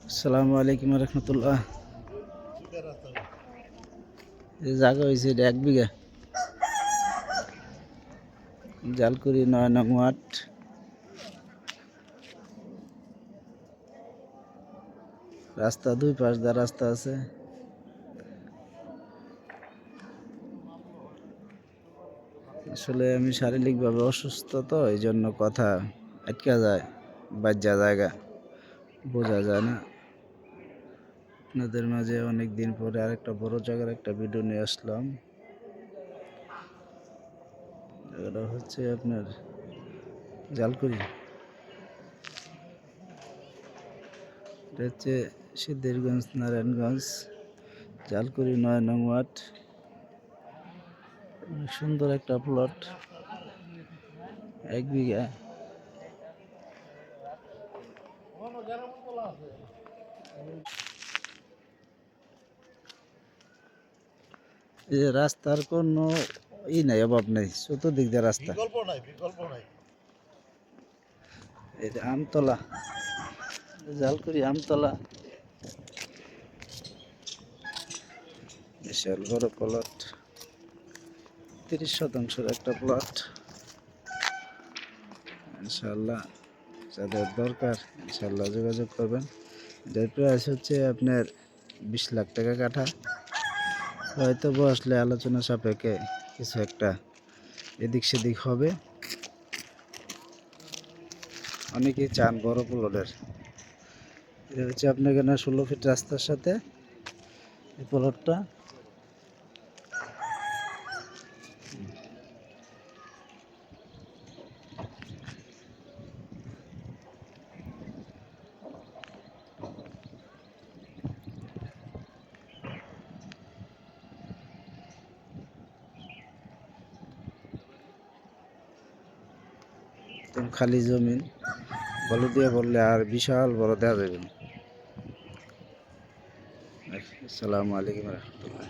আসসালামু আলাইকুম রহমতুল্লাহ। এই জায়গা হয়েছে 1 বিঘা, জালকুড়ি 9 নং ওয়ার্ড। রাস্তা 2 পাশ দা রাস্তা আছে। আসলে আমি শারীরিকভাবে অসুস্থ, তো এই জন্য কথা আটকা যায়, বাজ্যা জায়গা বোঝা যায় না। আপনাদের মাঝে অনেক দিন পরে আরেকটা বড় জায়গার একটা ভিডিও নিয়ে আসলাম। জায়গাটা হচ্ছে আপনার জালকুড়ি। এটা হচ্ছে সিদ্ধিরগঞ্জ, নারায়ণগঞ্জ, জালকুড়ি 9 নং ওয়ার্ড। অনেক সুন্দর একটা প্লট, 1 বিঘা। এই যে রাস্তার কোনো নাই, অভাব নেই, চতুর্দিক দিয়ে রাস্তা। বিকল্প নাই। এই যে আমতলা, জালকুড়ি আমতলা, বিশাল বড় প্লট, 30 শতাংশের একটা প্লট। ইনশাল্লাহ যাদের দরকার ইনশাল্লাহ যোগাযোগ করবেন। এটার প্রাইস হচ্ছে আপনার 20 লাখ টাকা কাঠা। হয়তো বসলে আলোচনা সাপেক্ষে কিছু একটা এদিক সেদিক হবে। অনেকেই চান বড় প্লটের। এটা হচ্ছে আপনার এখানে 16 ফিট রাস্তার সাথে এই প্লটটা। একদম খালি জমিন, বল দিয়ে বললে আর বিশাল বড় দেওয়া যাবে না। আসসালামু আলাইকুম রহমতুল্লাহ।